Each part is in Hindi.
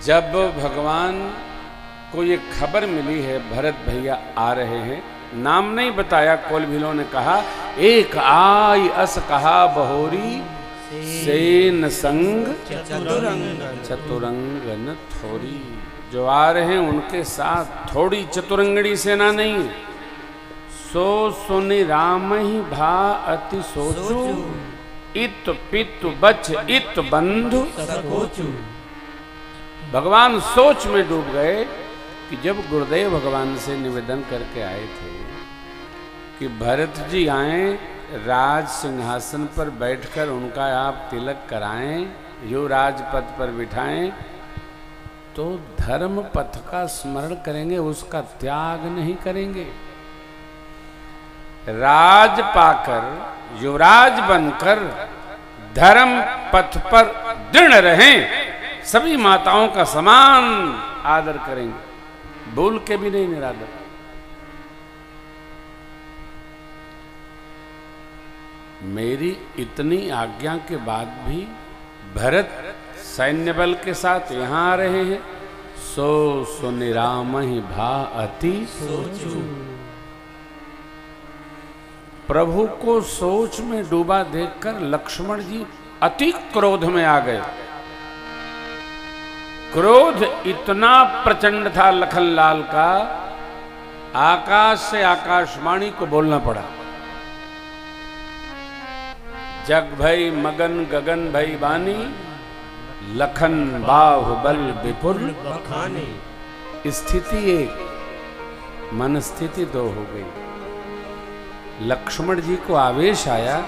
जब भगवान को ये खबर मिली है भरत भैया आ रहे हैं, नाम नहीं बताया, कोलभिलों ने कहा एक आय अस कहा बहोरी सेन संग चतुरंगन थोड़ी। जो आ रहे हैं उनके साथ थोड़ी चतुरंगड़ी सेना नहीं, सो सुनि राम ही भा अति सोचू, इत पितु बच इत बंधु सकोचू। भगवान सोच में डूब गए कि जब गुरुदेव भगवान से निवेदन करके आए थे कि भरत जी आए, राज सिंहासन पर बैठकर उनका आप तिलक कराएं, युवराज पद पर बिठाएं, तो धर्म पथ का स्मरण करेंगे, उसका त्याग नहीं करेंगे। राज पाकर युवराज बनकर धर्म पथ पर दृढ़ रहें, सभी माताओं का समान आदर करेंगे, भूल के भी नहीं निरादर। मेरी इतनी आज्ञा के बाद भी भरत सैन्य बल के साथ यहां आ रहे हैं, सो सुनि राम ही भा अति सोचू। प्रभु को सोच में डूबा देखकर लक्ष्मण जी अति क्रोध में आ गए। क्रोध इतना प्रचंड था लखनलाल का, आकाश से आकाशवाणी को बोलना पड़ा। जग भई मगन गगन भई बानी, लखन बाहुबल विपुल बखानी। स्थिति एक, मन स्थिति दो हो गई। लक्ष्मण जी को आवेश आया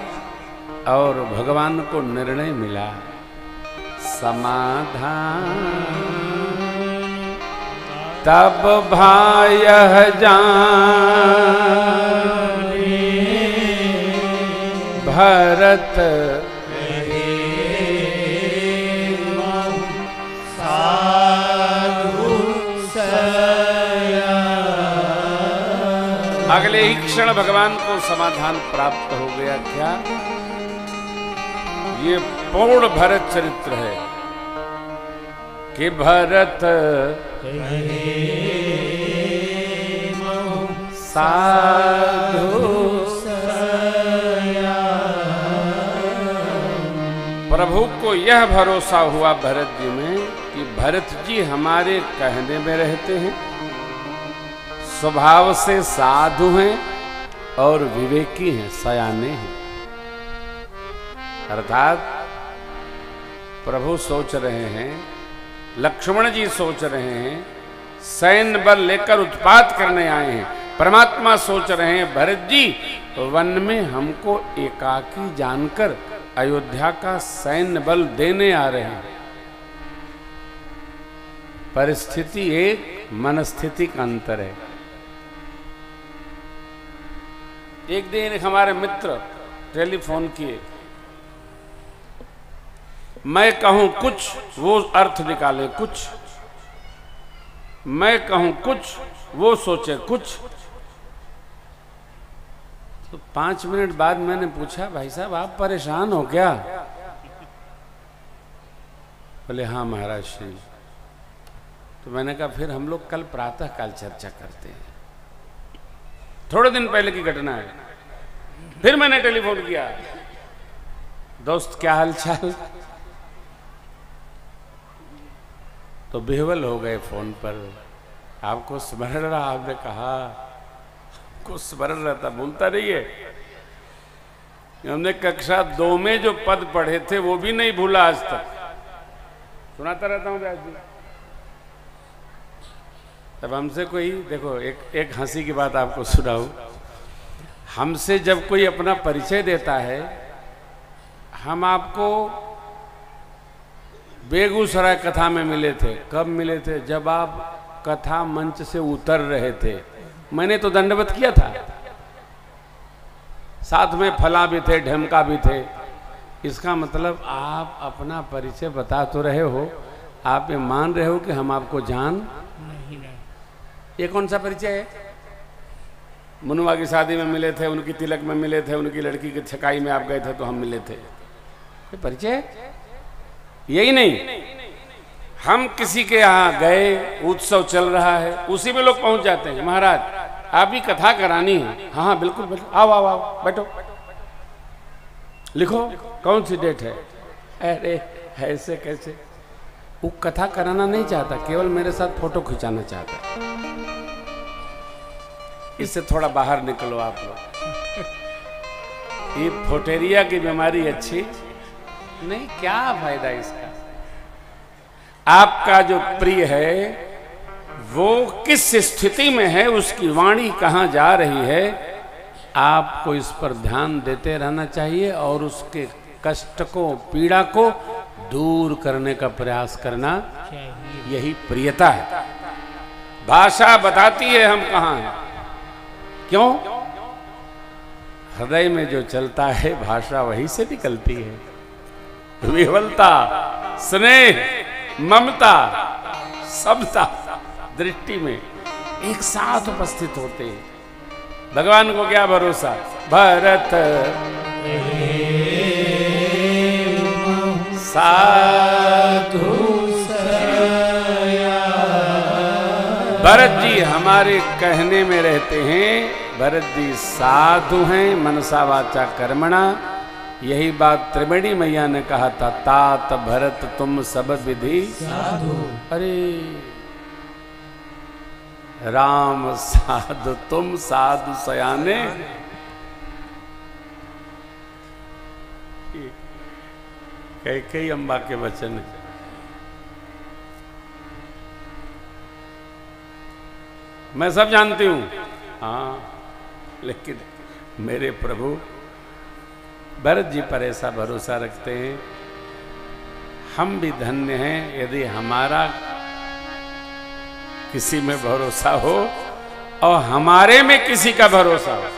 और भगवान को निर्णय मिला, समाधान तब भायः जाने, भरत अगले ही क्षण भगवान को समाधान प्राप्त हो गया। क्या ये पूर्ण भरत चरित्र है कि भरत साधु प्रभु को यह भरोसा हुआ भरत जी में कि भरत जी हमारे कहने में रहते हैं, स्वभाव से साधु हैं और विवेकी हैं, सयाने हैं। अर्थात प्रभु सोच रहे हैं, लक्ष्मण जी सोच रहे हैं, सैन्य बल लेकर उत्पात करने आए हैं। परमात्मा सोच रहे हैं भरत जी वन में हमको एकाकी जानकर अयोध्या का सैन्य बल देने आ रहे हैं। परिस्थिति एक, मनस्थिति का अंतर है। एक दिन हमारे मित्र टेलीफोन किए, मैं कहूं कुछ वो अर्थ निकाले कुछ, मैं कहूं कुछ वो सोचे कुछ। तो 5 मिनट बाद मैंने पूछा, भाई साहब आप परेशान हो क्या? बोले हाँ महाराज श्री। तो मैंने कहा फिर हम लोग कल प्रातः काल चर्चा करते हैं, थोड़े दिन पहले की घटना है। फिर मैंने टेलीफोन किया, दोस्त क्या हाल चाल? तो बेहवल हो गए फोन पर, आपको स्मरण रहा? आपने कहा आपको स्मरण रहता, भूलता नहीं है। हमने कक्षा 2 में जो पद पढ़े थे वो भी नहीं भूला आज तक, सुनाता रहता हूं व्यास जी। तब हमसे कोई, देखो एक हंसी की बात आपको सुनाऊं, हमसे जब कोई अपना परिचय देता है, हम आपको बेगूसराय कथा में मिले थे। कब मिले थे? जब आप कथा मंच से उतर रहे थे। मैंने तो दंडवत किया था, साथ में फला भी थे, ढमका भी थे। इसका मतलब आप अपना परिचय बता तो रहे हो, आप ये मान रहे हो कि हम आपको जान नहीं। ये कौन सा परिचय है? मुनुआ की शादी में मिले थे, उनकी तिलक में मिले थे, उनकी लड़की की छकाई में आप गए थे तो हम मिले थे। ये परिचय यही नहीं। हम किसी के यहाँ गए, उत्सव चल रहा है, उसी में लोग पहुंच जाते हैं, महाराज आप ही कथा करानी है। हाँ हाँ बिल्कुल बिल्कुल, आओ आओ आओ बैठो, लिखो कौन सी डेट है। अरे ऐसे कैसे, वो कथा कराना नहीं चाहता, केवल मेरे साथ फोटो खिंचाना चाहता है। इससे थोड़ा बाहर निकलो आप लोग। ये फोटेरिया की बीमारी अच्छी नहीं, क्या फायदा इसका। आपका जो प्रिय है वो किस स्थिति में है, उसकी वाणी कहां जा रही है, आपको इस पर ध्यान देते रहना चाहिए और उसके कष्ट को, पीड़ा को दूर करने का प्रयास करना, यही प्रियता है। भाषा बताती है हम कहां हैं। क्यों? हृदय में जो चलता है भाषा वहीं से निकलती है। विह्वलता, स्नेह, ममता, समता दृष्टि में एक साथ उपस्थित होते हैं। भगवान को क्या भरोसा, भरत साधु भरत जी हमारे कहने में रहते हैं। भरत जी साधु हैं मनसा वाचा कर्मणा। यही बात त्रिवेणी मैया ने कहा था, तात भरत तुम सब विधि साधु। अरे राम साधु तुम साधु सयाने। कैकेयी अम्बा के वचन है। मैं सब जानती हूं, हाँ, लेकिन मेरे प्रभु भरत जी पर ऐसा भरोसा रखते हैं। हम भी धन्य हैं यदि हमारा किसी में भरोसा हो और हमारे में किसी का भरोसा हो।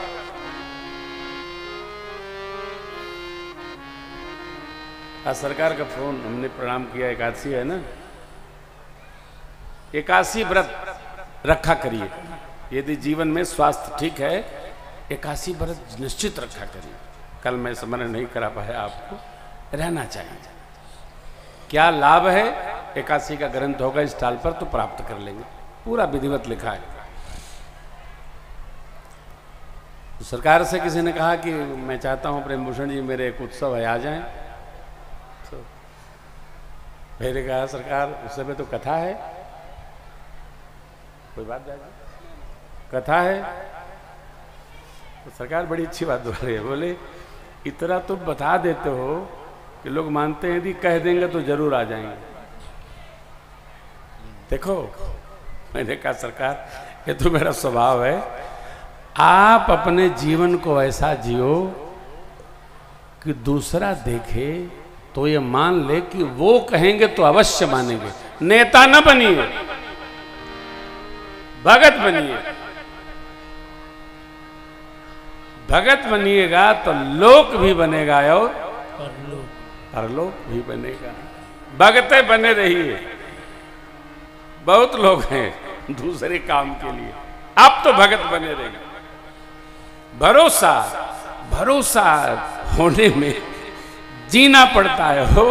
आज सरकार का फोन, हमने प्रणाम किया, एकादशी है ना, एकादशी व्रत रखा करिए। यदि जीवन में स्वास्थ्य ठीक है, एकादशी व्रत निश्चित रखा करिए। कल मैं स्मरण नहीं करा पाया, आपको रहना चाहिए। क्या लाभ है, एकादशी का ग्रंथ होगा स्टॉल पर तो प्राप्त कर लेंगे, पूरा विधिवत लिखा है। तो सरकार से किसी ने कहा कि मैं चाहता हूं प्रेमभूषण जी मेरे एक उत्सव है, आ जाएं। तो मैंने कहा सरकार उस समय तो कथा है, कोई बात नहीं, कथा है। तो सरकार बड़ी अच्छी बात बोल रही है, बोले इतना तो बता देते हो कि लोग मानते हैं यदि कह देंगे तो जरूर आ जाएंगे। देखो मैंने कहा सरकार ये तो मेरा स्वभाव है, आप अपने जीवन को ऐसा जियो कि दूसरा देखे तो ये मान ले कि वो कहेंगे तो अवश्य मानेंगे। नेता न बनिए, भगत बनिए। भगत बनिएगा तो लोक भी बनेगा और परलोक भी बनेगा। भगते बने रहिए। बहुत लोग हैं दूसरे काम के लिए, आप तो भगत बने रहिए। भरोसा भरोसा होने में जीना पड़ता है हो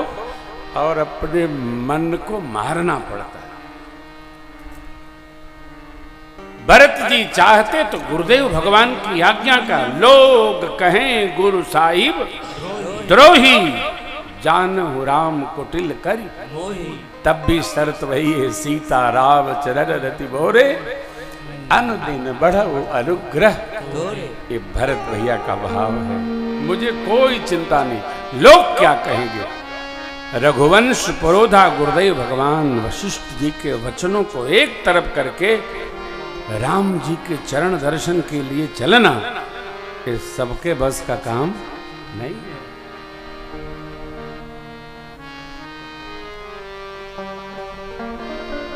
और अपने मन को मारना पड़ता है। भरत जी चाहते तो गुरुदेव भगवान की आज्ञा का, लोग कहें गुरु साहिब द्रोही, जानहु राम कुटिल करी, तब भी शर्त वही है सीता राव चरर रति बोरे, अनुदिन बढ़ो अनुग्रह। ये भरत भैया का भाव है। मुझे कोई चिंता नहीं, लोग क्या कहेंगे। रघुवंश पुरोधा गुरुदेव भगवान वशिष्ठ जी के वचनों को एक तरफ करके राम जी के चरण दर्शन के लिए चलना, ये सबके बस का काम नहीं है।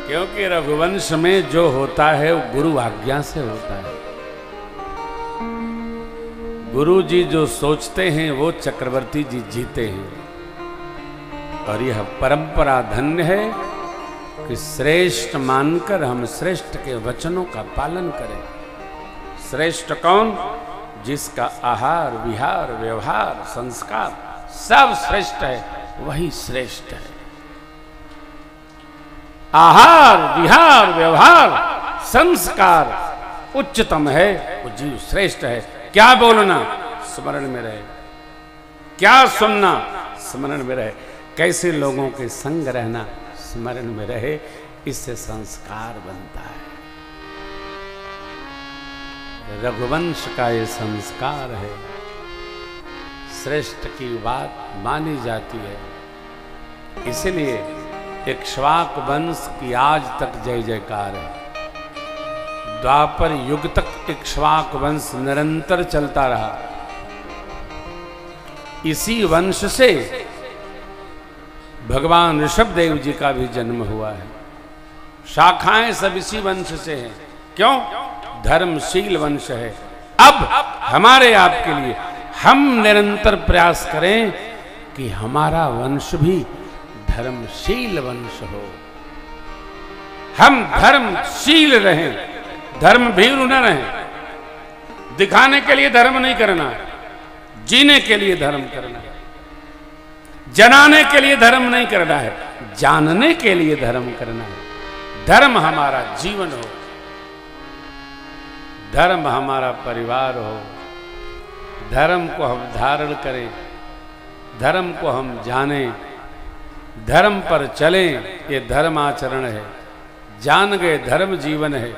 क्योंकि रघुवंश में जो होता है वो गुरु आज्ञा से होता है। गुरु जी जो सोचते हैं वो चक्रवर्ती जी जीते हैं। और यह परंपरा धन्य है कि श्रेष्ठ मानकर हम श्रेष्ठ के वचनों का पालन करें। श्रेष्ठ कौन? जिसका आहार विहार व्यवहार संस्कार सब श्रेष्ठ है, वही श्रेष्ठ है। आहार विहार व्यवहार संस्कार उच्चतम है, वो जीव श्रेष्ठ है। क्या बोलना स्मरण में रहे, क्या सुनना स्मरण में रहे, कैसे लोगों के संग रहना स्मरण में रहे, इससे संस्कार बनता है। रघुवंश का ये संस्कार है, श्रेष्ठ की बात मानी जाती है। इसलिए इक्ष्वाक वंश की आज तक जय जयकार है। द्वापर युग तक इक्ष्वाक वंश निरंतर चलता रहा। इसी वंश से भगवान ऋषभदेव जी का भी जन्म हुआ है। शाखाएं सब इसी वंश से हैं। क्यों? धर्मशील वंश है। अब हमारे आपके लिए हम निरंतर प्रयास करें कि हमारा वंश भी धर्मशील वंश हो, हम धर्मशील रहें, धर्म भीरु न रहें। दिखाने के लिए धर्म नहीं करना है, जीने के लिए धर्म करना है। जनाने के लिए धर्म नहीं करना है, जानने के लिए धर्म करना है। धर्म हमारा जीवन हो, धर्म हमारा परिवार हो, धर्म को हम धारण करें, धर्म को हम जानें, धर्म पर चलें। ये धर्म आचरण है। जान गए धर्म जीवन है।